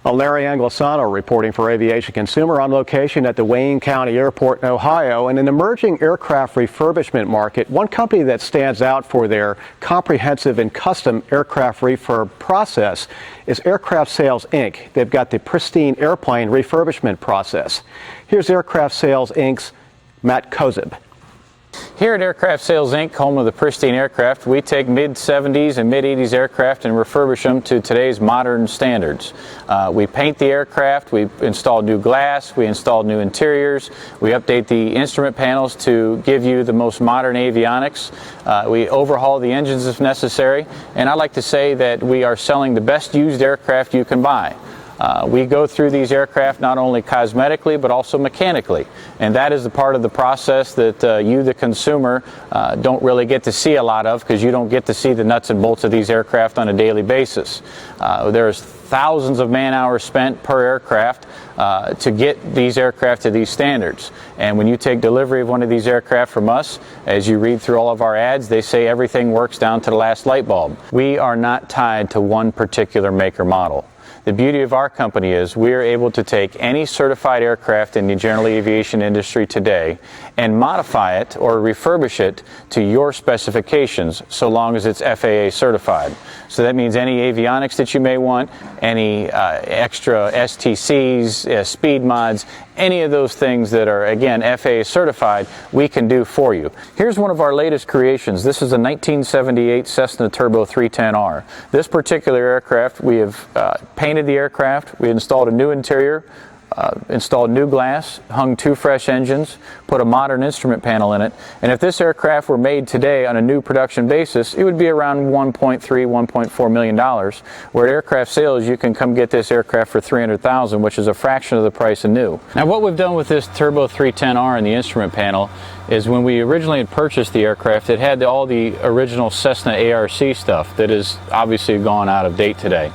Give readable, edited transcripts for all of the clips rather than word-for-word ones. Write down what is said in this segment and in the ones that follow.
Larry Anglisano reporting for Aviation Consumer on location at the Wayne County Airport in Ohio. In an emerging aircraft refurbishment market, one company that stands out for their comprehensive and custom aircraft refurb process is Aircraft Sales Inc. They've got the Pristine Airplane refurbishment process. Here's Aircraft Sales Inc.'s Matt Kozib. Here at Aircraft Sales Inc., home of the Pristine aircraft, we take mid-70s and mid-80s aircraft and refurbish them to today's modern standards. We paint the aircraft, we install new glass, we install new interiors, we update the instrument panels to give you the most modern avionics. We overhaul the engines if necessary, and I like to say that we are selling the best used aircraft you can buy. We go through these aircraft not only cosmetically but also mechanically, and that is the part of the process that you, the consumer, don't really get to see a lot of, because you don't get to see the nuts and bolts of these aircraft on a daily basis. There's thousands of man-hours spent per aircraft to get these aircraft to these standards. And when you take delivery of one of these aircraft from us, as you read through all of our ads, they say everything works down to the last light bulb. We are not tied to one particular make or model. The beauty of our company is we are able to take any certified aircraft in the general aviation industry today and modify it or refurbish it to your specifications, so long as it's FAA certified. So that means any avionics that you may want, any extra STCs, speed mods, any of those things that are, again, FAA certified, we can do for you. Here's one of our latest creations. This is a 1978 Cessna Turbo 310R. This particular aircraft, we have painted the aircraft, we installed a new interior, installed new glass, hung 2 fresh engines, put a modern instrument panel in it, and if this aircraft were made today on a new production basis, it would be around $1.3, $1.4 million, where at Aircraft Sales you can come get this aircraft for $300,000, which is a fraction of the price of new. Now, what we've done with this Turbo 310R and the instrument panel is, when we originally had purchased the aircraft, it had all the original Cessna ARC stuff that is obviously gone out of date today.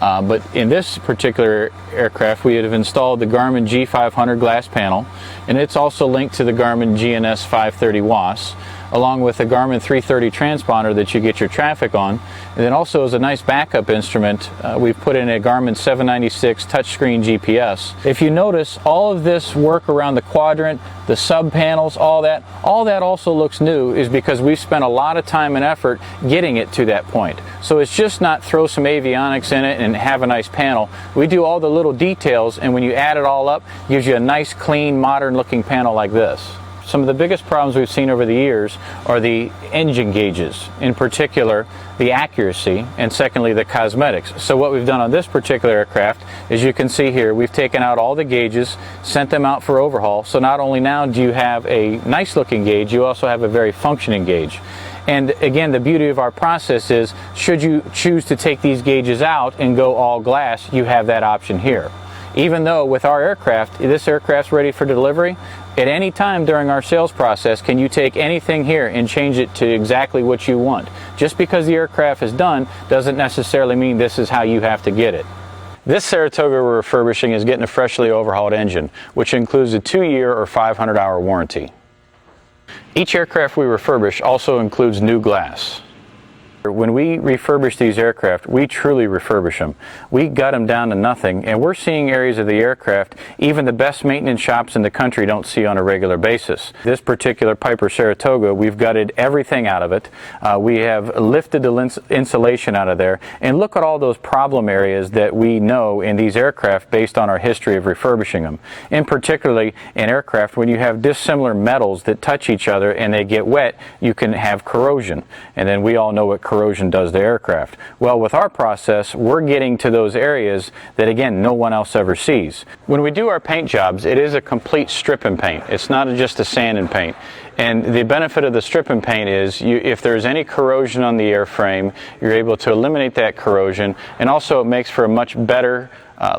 But in this particular aircraft, we have installed the Garmin G500 glass panel, and it's also linked to the Garmin GNS 530 WAS, along with the Garmin 330 transponder that you get your traffic on. And then also, as a nice backup instrument, we've put in a Garmin 796 touchscreen GPS. If you notice, all of this work around the quadrant, the sub panels, all that also looks new, is because we've spent a lot of time and effort getting it to that point. So it's just not throw some avionics in it and have a nice panel. We do all the little details, and when you add it all up, it gives you a nice, clean, modern looking panel like this. Some of the biggest problems we've seen over the years are the engine gauges, in particular the accuracy, and secondly the cosmetics. So what we've done on this particular aircraft, as you can see here, we've taken out all the gauges, sent them out for overhaul. So not only now do you have a nice looking gauge, you also have a very functioning gauge. And again, the beauty of our process is, should you choose to take these gauges out and go all glass, you have that option here. Even though with our aircraft, this aircraft's ready for delivery, at any time during our sales process can you take anything here and change it to exactly what you want. Just because the aircraft is done doesn't necessarily mean this is how you have to get it. This Saratoga we're refurbishing is getting a freshly overhauled engine, which includes a 2-year or 500-hour warranty. Each aircraft we refurbish also includes new glass. When we refurbish these aircraft, we truly refurbish them. We gut them down to nothing, and we're seeing areas of the aircraft even the best maintenance shops in the country don't see on a regular basis. This particular Piper Saratoga, we've gutted everything out of it. We have lifted the insulation out of there, and look at all those problem areas that we know in these aircraft based on our history of refurbishing them. In particularly in aircraft, when you have dissimilar metals that touch each other and they get wet, you can have corrosion, and then we all know what corrosion does to aircraft. Well, with our process, we're getting to those areas that, again, no one else ever sees. When we do our paint jobs, it is a complete strip and paint. It's not just a sand and paint. And the benefit of the strip and paint is, if there's any corrosion on the airframe, you're able to eliminate that corrosion, and also it makes for a much better,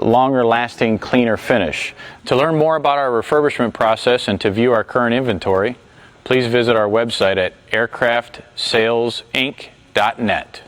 longer lasting, cleaner finish. To learn more about our refurbishment process and to view our current inventory, please visit our website at aircraftsalesinc.net.